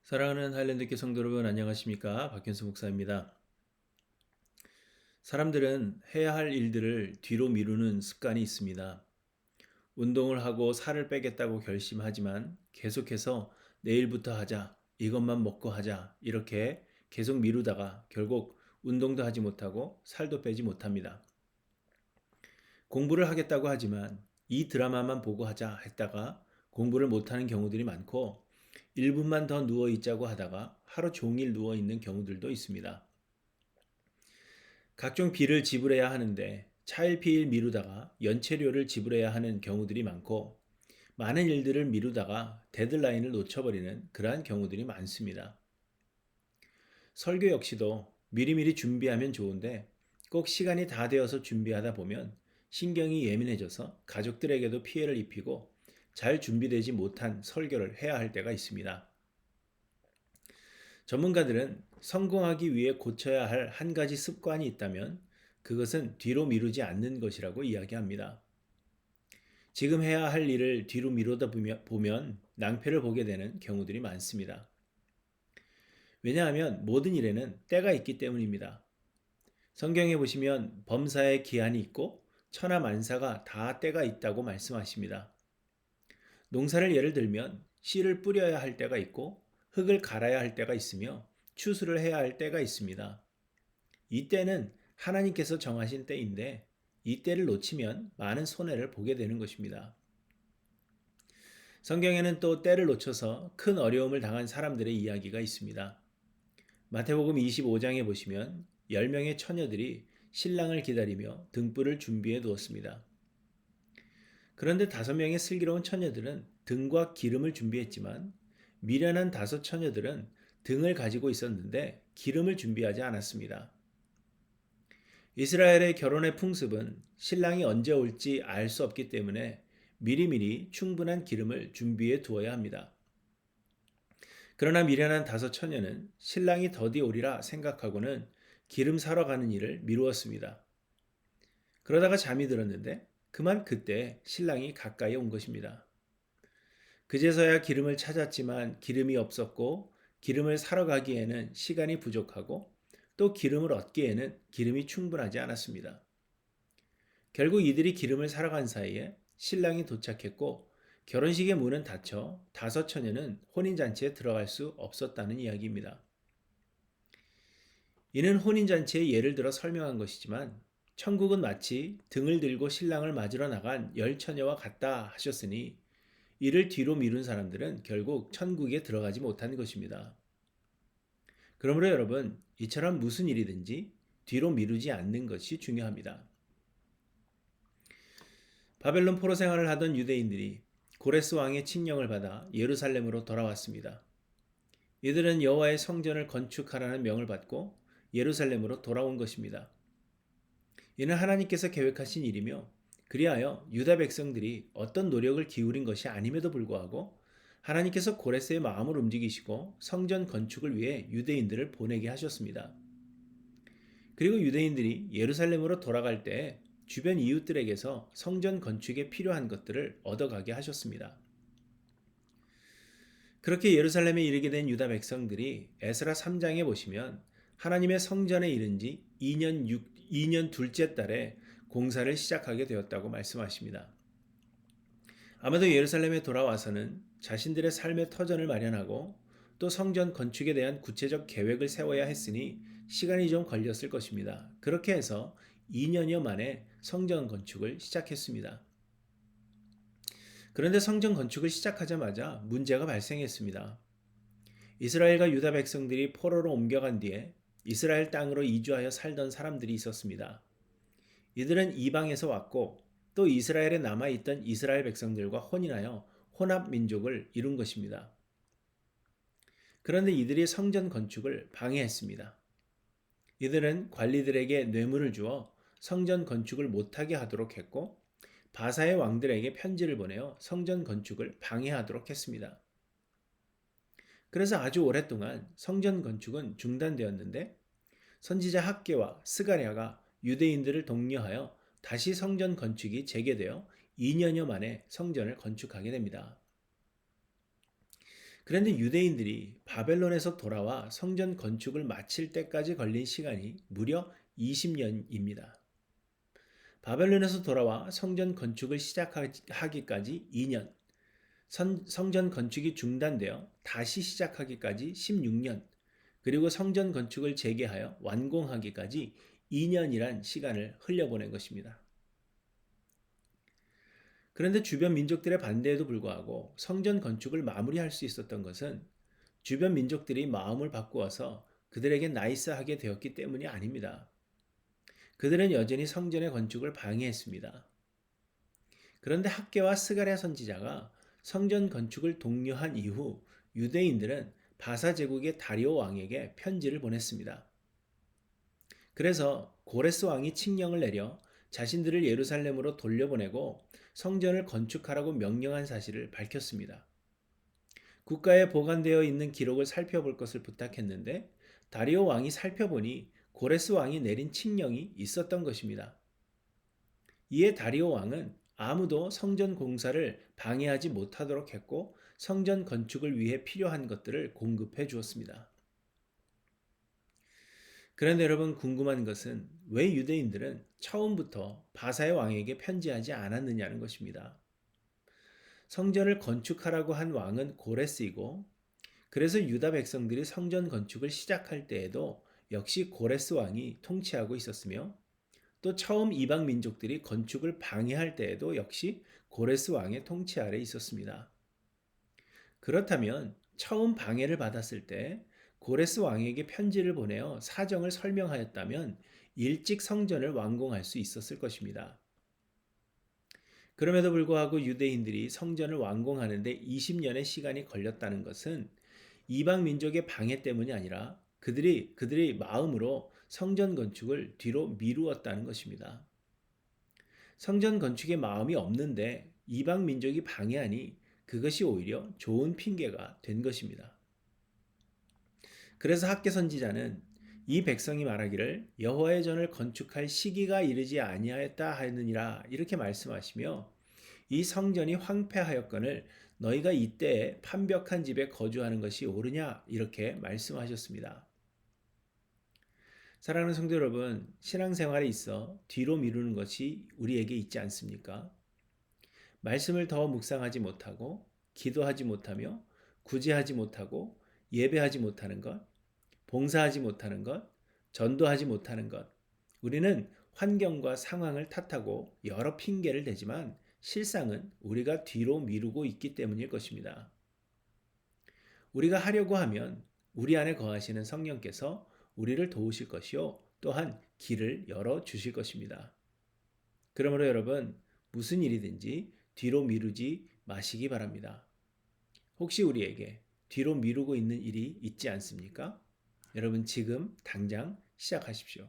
사랑하는 하일랜드교 성도 여러분 안녕하십니까? 박현수 목사입니다. 사람들은 해야 할 일들을 뒤로 미루는 습관이 있습니다. 운동을 하고 살을 빼겠다고 결심하지만 계속해서 내일부터 하자, 이것만 먹고 하자 이렇게 계속 미루다가 결국 운동도 하지 못하고 살도 빼지 못합니다. 공부를 하겠다고 하지만 이 드라마만 보고 하자 했다가 공부를 못하는 경우들이 많고 1분만 더 누워 있자고 하다가 하루 종일 누워 있는 경우들도 있습니다. 각종 비를 지불해야 하는데 차일피일 미루다가 연체료를 지불해야 하는 경우들이 많고 많은 일들을 미루다가 데드라인을 놓쳐버리는 그러한 경우들이 많습니다. 설교 역시도 미리미리 준비하면 좋은데 꼭 시간이 다 되어서 준비하다 보면 신경이 예민해져서 가족들에게도 피해를 입히고 잘 준비되지 못한 설교를 해야 할 때가 있습니다. 전문가들은 성공하기 위해 고쳐야 할 한 가지 습관이 있다면 그것은 뒤로 미루지 않는 것이라고 이야기합니다. 지금 해야 할 일을 뒤로 미루다 보면 낭패를 보게 되는 경우들이 많습니다. 왜냐하면 모든 일에는 때가 있기 때문입니다. 성경에 보시면 범사에 기한이 있고 천하만사가 다 때가 있다고 말씀하십니다. 농사를 예를 들면 씨를 뿌려야 할 때가 있고 흙을 갈아야 할 때가 있으며 추수를 해야 할 때가 있습니다. 이 때는 하나님께서 정하신 때인데 이 때를 놓치면 많은 손해를 보게 되는 것입니다. 성경에는 또 때를 놓쳐서 큰 어려움을 당한 사람들의 이야기가 있습니다. 마태복음 25장에 보시면 10명의 처녀들이 신랑을 기다리며 등불을 준비해 두었습니다. 그런데 5명의 슬기로운 처녀들은 등과 기름을 준비했지만 미련한 5 처녀들은 등을 가지고 있었는데 기름을 준비하지 않았습니다. 이스라엘의 결혼의 풍습은 신랑이 언제 올지 알 수 없기 때문에 미리미리 충분한 기름을 준비해 두어야 합니다. 그러나 미련한 5 처녀는 신랑이 더디 오리라 생각하고는 기름 사러 가는 일을 미루었습니다. 그러다가 잠이 들었는데 그만 그때 신랑이 가까이 온 것입니다. 그제서야 기름을 찾았지만 기름이 없었고 기름을 사러 가기에는 시간이 부족하고 또 기름을 얻기에는 기름이 충분하지 않았습니다. 결국 이들이 기름을 사러 간 사이에 신랑이 도착했고 결혼식의 문은 닫혀 5 처녀는 혼인잔치에 들어갈 수 없었다는 이야기입니다. 이는 혼인잔치의 예를 들어 설명한 것이지만 천국은 마치 등을 들고 신랑을 맞으러 나간 10 처녀와 같다 하셨으니 이를 뒤로 미룬 사람들은 결국 천국에 들어가지 못한 것입니다. 그러므로 여러분, 이처럼 무슨 일이든지 뒤로 미루지 않는 것이 중요합니다. 바벨론 포로 생활을 하던 유대인들이 고레스 왕의 칙령을 받아 예루살렘으로 돌아왔습니다. 이들은 여호와의 성전을 건축하라는 명을 받고 예루살렘으로 돌아온 것입니다. 이는 하나님께서 계획하신 일이며 그리하여 유다 백성들이 어떤 노력을 기울인 것이 아님에도 불구하고 하나님께서 고레스의 마음을 움직이시고 성전 건축을 위해 유대인들을 보내게 하셨습니다. 그리고 유대인들이 예루살렘으로 돌아갈 때 주변 이웃들에게서 성전 건축에 필요한 것들을 얻어가게 하셨습니다. 그렇게 예루살렘에 이르게 된 유다 백성들이 에스라 3장에 보시면 하나님의 성전에 이른 지 2년 둘째 달에 공사를 시작하게 되었다고 말씀하십니다. 아마도 예루살렘에 돌아와서는 자신들의 삶의 터전을 마련하고 또 성전 건축에 대한 구체적 계획을 세워야 했으니 시간이 좀 걸렸을 것입니다. 그렇게 해서 2년여 만에 성전 건축을 시작했습니다. 그런데 성전 건축을 시작하자마자 문제가 발생했습니다. 이스라엘과 유다 백성들이 포로로 옮겨간 뒤에 이스라엘 땅으로 이주하여 살던 사람들이 있었습니다. 이들은 이방에서 왔고 또 이스라엘에 남아있던 이스라엘 백성들과 혼인하여 혼합 민족을 이룬 것입니다. 그런데 이들이 성전 건축을 방해했습니다. 이들은 관리들에게 뇌물을 주어 성전 건축을 못하게 하도록 했고 바사의 왕들에게 편지를 보내어 성전 건축을 방해하도록 했습니다. 그래서 아주 오랫동안 성전 건축은 중단되었는데 선지자 학개와 스가랴가 유대인들을 독려하여 다시 성전 건축이 재개되어 2년여 만에 성전을 건축하게 됩니다. 그런데 유대인들이 바벨론에서 돌아와 성전 건축을 마칠 때까지 걸린 시간이 무려 20년입니다. 바벨론에서 돌아와 성전 건축을 시작하기까지 2년, 성전 건축이 중단되어 다시 시작하기까지 16년, 그리고 성전 건축을 재개하여 완공하기까지 2년이란 시간을 흘려보낸 것입니다. 그런데 주변 민족들의 반대에도 불구하고 성전 건축을 마무리할 수 있었던 것은 주변 민족들이 마음을 바꾸어서 그들에게 나이스하게 되었기 때문이 아닙니다. 그들은 여전히 성전의 건축을 방해했습니다. 그런데 학개와 스가랴 선지자가 성전 건축을 독려한 이후 유대인들은 바사 제국의 다리오 왕에게 편지를 보냈습니다. 그래서 고레스 왕이 칙령을 내려 자신들을 예루살렘으로 돌려보내고 성전을 건축하라고 명령한 사실을 밝혔습니다. 국가에 보관되어 있는 기록을 살펴볼 것을 부탁했는데 다리오 왕이 살펴보니 고레스 왕이 내린 칙령이 있었던 것입니다. 이에 다리오 왕은 아무도 성전 공사를 방해하지 못하도록 했고 성전 건축을 위해 필요한 것들을 공급해 주었습니다. 그런데 여러분 궁금한 것은 왜 유대인들은 처음부터 바사의 왕에게 편지하지 않았느냐는 것입니다. 성전을 건축하라고 한 왕은 고레스이고 그래서 유다 백성들이 성전 건축을 시작할 때에도 역시 고레스 왕이 통치하고 있었으며 또 처음 이방 민족들이 건축을 방해할 때에도 역시 고레스 왕의 통치 아래 있었습니다. 그렇다면 처음 방해를 받았을 때 고레스 왕에게 편지를 보내어 사정을 설명하였다면 일찍 성전을 완공할 수 있었을 것입니다. 그럼에도 불구하고 유대인들이 성전을 완공하는데 20년의 시간이 걸렸다는 것은 이방 민족의 방해 때문이 아니라 그들의 마음으로 성전 건축을 뒤로 미루었다는 것입니다. 성전 건축에 마음이 없는데 이방 민족이 방해하니 그것이 오히려 좋은 핑계가 된 것입니다. 그래서 학개 선지자는 이 백성이 말하기를 여호와의 전을 건축할 시기가 이르지 아니하였다 하느니라 이렇게 말씀하시며 이 성전이 황폐하였거늘 너희가 이때에 판벽한 집에 거주하는 것이 옳으냐 이렇게 말씀하셨습니다. 사랑하는 성도 여러분, 신앙생활에 있어 뒤로 미루는 것이 우리에게 있지 않습니까? 말씀을 더 묵상하지 못하고 기도하지 못하며 구제하지 못하고 예배하지 못하는 것, 봉사하지 못하는 것, 전도하지 못하는 것. 우리는 환경과 상황을 탓하고 여러 핑계를 대지만 실상은 우리가 뒤로 미루고 있기 때문일 것입니다. 우리가 하려고 하면 우리 안에 거하시는 성령께서 우리를 도우실 것이요 또한 길을 열어 주실 것입니다. 그러므로 여러분 무슨 일이든지 뒤로 미루지 마시기 바랍니다. 혹시 우리에게 뒤로 미루고 있는 일이 있지 않습니까? 여러분 지금 당장 시작하십시오.